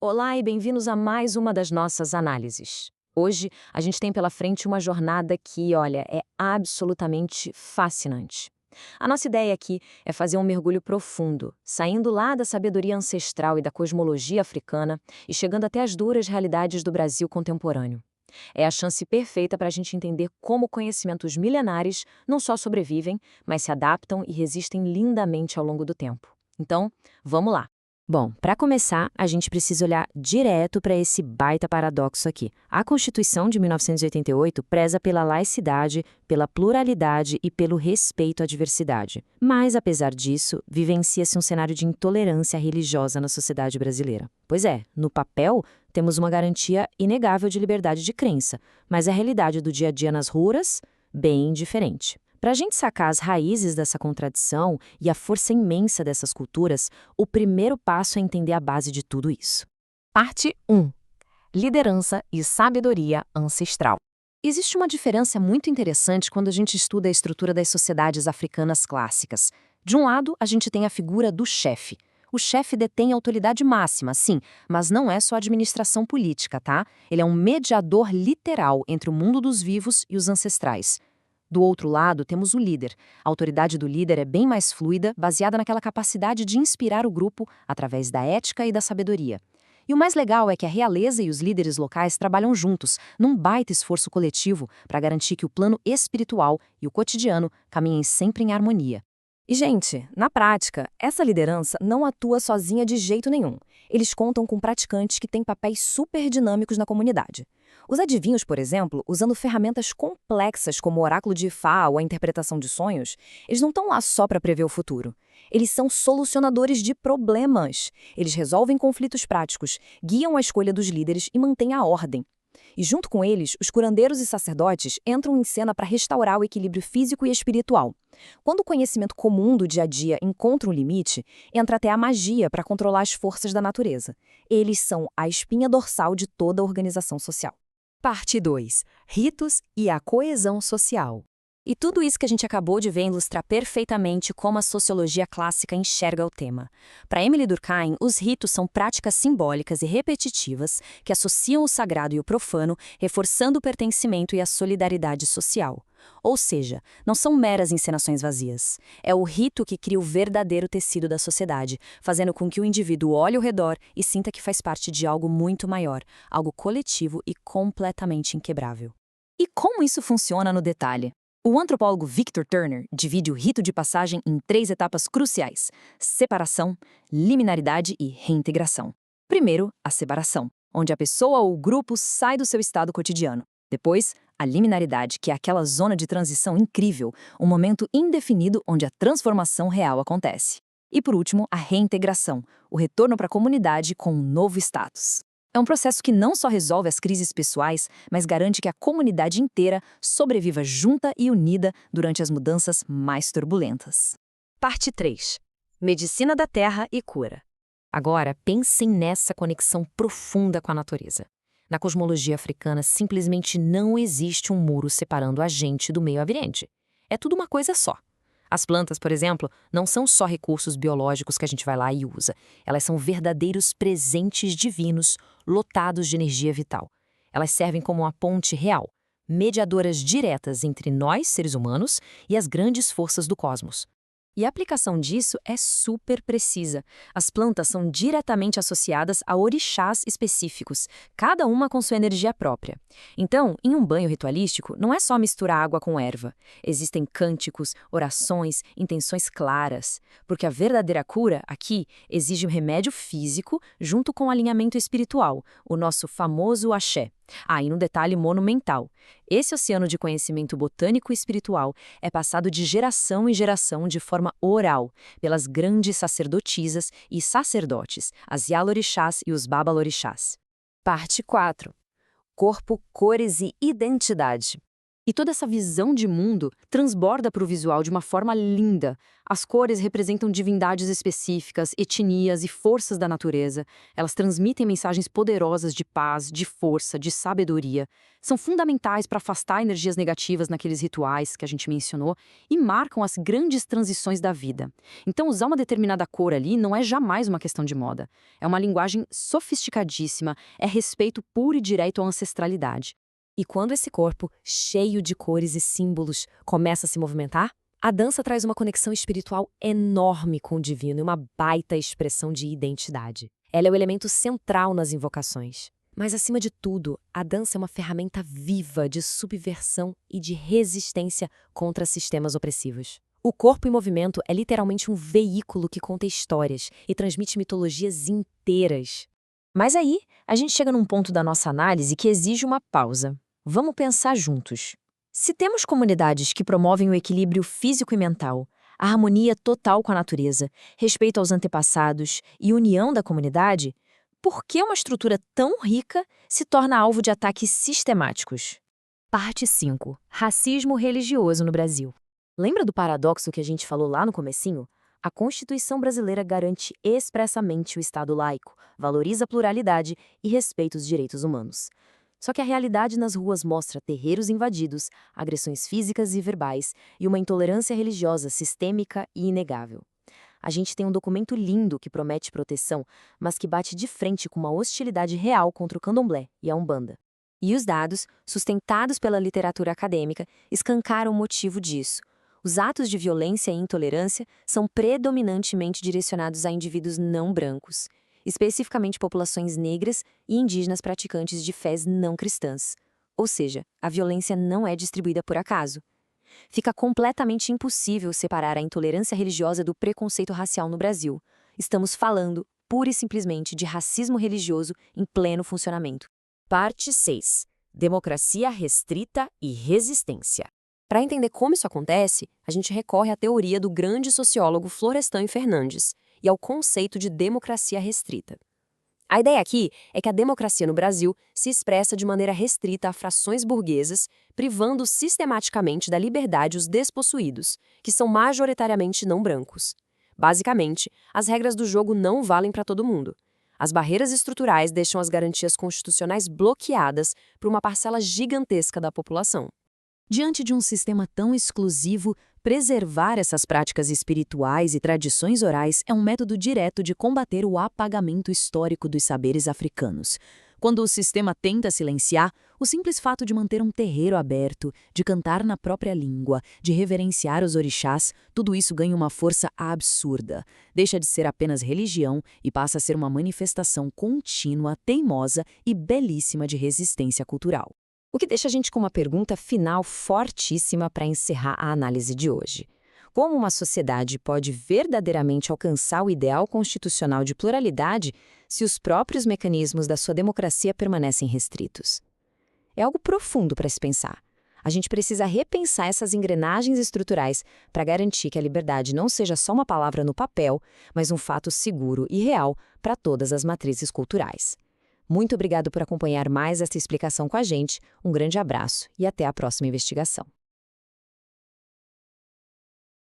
Olá e bem-vindos a mais uma das nossas análises. Hoje, a gente tem pela frente uma jornada que, olha, é absolutamente fascinante. A nossa ideia aqui é fazer um mergulho profundo, saindo lá da sabedoria ancestral e da cosmologia africana e chegando até as duras realidades do Brasil contemporâneo. É a chance perfeita para a gente entender como conhecimentos milenares não só sobrevivem, mas se adaptam e resistem lindamente ao longo do tempo. Então, vamos lá! Bom, para começar, a gente precisa olhar direto para esse baita paradoxo aqui. A Constituição de 1988 preza pela laicidade, pela pluralidade e pelo respeito à diversidade. Mas, apesar disso, vivencia-se um cenário de intolerância religiosa na sociedade brasileira. Pois é, no papel, temos uma garantia inegável de liberdade de crença, mas a realidade do dia a dia nas ruas, bem diferente. Para a gente sacar as raízes dessa contradição e a força imensa dessas culturas, o primeiro passo é entender a base de tudo isso. Parte 1. Liderança e sabedoria ancestral. Existe uma diferença muito interessante quando a gente estuda a estrutura das sociedades africanas clássicas. De um lado, a gente tem a figura do chefe. O chefe detém autoridade máxima, sim, mas não é só administração política, tá? Ele é um mediador literal entre o mundo dos vivos e os ancestrais. Do outro lado, temos o líder. A autoridade do líder é bem mais fluida, baseada naquela capacidade de inspirar o grupo através da ética e da sabedoria. E o mais legal é que a realeza e os líderes locais trabalham juntos, num baita esforço coletivo, para garantir que o plano espiritual e o cotidiano caminhem sempre em harmonia. E, gente, na prática, essa liderança não atua sozinha de jeito nenhum. Eles contam com praticantes que têm papéis super dinâmicos na comunidade. Os adivinhos, por exemplo, usando ferramentas complexas como o oráculo de Ifá ou a interpretação de sonhos, eles não estão lá só para prever o futuro. Eles são solucionadores de problemas. Eles resolvem conflitos práticos, guiam a escolha dos líderes e mantêm a ordem. E junto com eles, os curandeiros e sacerdotes entram em cena para restaurar o equilíbrio físico e espiritual. Quando o conhecimento comum do dia a dia encontra um limite, entra até a magia para controlar as forças da natureza. Eles são a espinha dorsal de toda a organização social. Parte 2. Ritos e a coesão social. E tudo isso que a gente acabou de ver ilustra perfeitamente como a sociologia clássica enxerga o tema. Para Emily Durkheim, os ritos são práticas simbólicas e repetitivas que associam o sagrado e o profano, reforçando o pertencimento e a solidariedade social. Ou seja, não são meras encenações vazias. É o rito que cria o verdadeiro tecido da sociedade, fazendo com que o indivíduo olhe ao redor e sinta que faz parte de algo muito maior, algo coletivo e completamente inquebrável. E como isso funciona no detalhe? O antropólogo Victor Turner divide o rito de passagem em 3 etapas cruciais: separação, liminaridade e reintegração. Primeiro, a separação, onde a pessoa ou o grupo sai do seu estado cotidiano. Depois, a liminaridade, que é aquela zona de transição incrível, um momento indefinido onde a transformação real acontece. E por último, a reintegração, o retorno para a comunidade com um novo status. É um processo que não só resolve as crises pessoais, mas garante que a comunidade inteira sobreviva junta e unida durante as mudanças mais turbulentas. Parte 3. Medicina da terra e cura. Agora, pensem nessa conexão profunda com a natureza. Na cosmologia africana, simplesmente não existe um muro separando a gente do meio ambiente. É tudo uma coisa só. As plantas, por exemplo, não são só recursos biológicos que a gente vai lá e usa. Elas são verdadeiros presentes divinos, lotados de energia vital. Elas servem como uma ponte real, mediadoras diretas entre nós, seres humanos, e as grandes forças do cosmos. E a aplicação disso é super precisa. As plantas são diretamente associadas a orixás específicos, cada uma com sua energia própria. Então, em um banho ritualístico, não é só misturar água com erva. Existem cânticos, orações, intenções claras. Porque a verdadeira cura, aqui, exige um remédio físico junto com o alinhamento espiritual, o nosso famoso axé. E no detalhe monumental. Esse oceano de conhecimento botânico e espiritual é passado de geração em geração de forma oral, pelas grandes sacerdotisas e sacerdotes, as Yalorixás e os Babalorixás. Parte 4. Corpo, cores e identidade. E toda essa visão de mundo transborda para o visual de uma forma linda. As cores representam divindades específicas, etnias e forças da natureza. Elas transmitem mensagens poderosas de paz, de força, de sabedoria. São fundamentais para afastar energias negativas naqueles rituais que a gente mencionou e marcam as grandes transições da vida. Então, usar uma determinada cor ali não é jamais uma questão de moda. É uma linguagem sofisticadíssima, é respeito puro e direto à ancestralidade. E quando esse corpo, cheio de cores e símbolos, começa a se movimentar, a dança traz uma conexão espiritual enorme com o divino e uma baita expressão de identidade. Ela é o elemento central nas invocações. Mas, acima de tudo, a dança é uma ferramenta viva de subversão e de resistência contra sistemas opressivos. O corpo em movimento é literalmente um veículo que conta histórias e transmite mitologias inteiras. Mas aí, a gente chega num ponto da nossa análise que exige uma pausa. Vamos pensar juntos. Se temos comunidades que promovem o equilíbrio físico e mental, a harmonia total com a natureza, respeito aos antepassados e união da comunidade, por que uma estrutura tão rica se torna alvo de ataques sistemáticos? Parte 5. Racismo religioso no Brasil. Lembra do paradoxo que a gente falou lá no comecinho? A Constituição brasileira garante expressamente o Estado laico, valoriza a pluralidade e respeita os direitos humanos. Só que a realidade nas ruas mostra terreiros invadidos, agressões físicas e verbais e uma intolerância religiosa sistêmica e inegável. A gente tem um documento lindo que promete proteção, mas que bate de frente com uma hostilidade real contra o candomblé e a umbanda. E os dados, sustentados pela literatura acadêmica, escancaram o motivo disso. Os atos de violência e intolerância são predominantemente direcionados a indivíduos não brancos, especificamente populações negras e indígenas praticantes de fés não cristãs. Ou seja, a violência não é distribuída por acaso. Fica completamente impossível separar a intolerância religiosa do preconceito racial no Brasil. Estamos falando, pura e simplesmente, de racismo religioso em pleno funcionamento. Parte 6. Democracia restrita e resistência. Para entender como isso acontece, a gente recorre à teoria do grande sociólogo Florestan e Fernandes e ao conceito de democracia restrita. A ideia aqui é que a democracia no Brasil se expressa de maneira restrita a frações burguesas, privando sistematicamente da liberdade os despossuídos, que são majoritariamente não brancos. Basicamente, as regras do jogo não valem para todo mundo. As barreiras estruturais deixam as garantias constitucionais bloqueadas por uma parcela gigantesca da população. Diante de um sistema tão exclusivo, preservar essas práticas espirituais e tradições orais é um método direto de combater o apagamento histórico dos saberes africanos. Quando o sistema tenta silenciar, o simples fato de manter um terreiro aberto, de cantar na própria língua, de reverenciar os orixás, tudo isso ganha uma força absurda. Deixa de ser apenas religião e passa a ser uma manifestação contínua, teimosa e belíssima de resistência cultural. O que deixa a gente com uma pergunta final fortíssima para encerrar a análise de hoje. Como uma sociedade pode verdadeiramente alcançar o ideal constitucional de pluralidade se os próprios mecanismos da sua democracia permanecem restritos? É algo profundo para se pensar. A gente precisa repensar essas engrenagens estruturais para garantir que a liberdade não seja só uma palavra no papel, mas um fato seguro e real para todas as matrizes culturais. Muito obrigado por acompanhar mais essa explicação com a gente, um grande abraço e até a próxima investigação.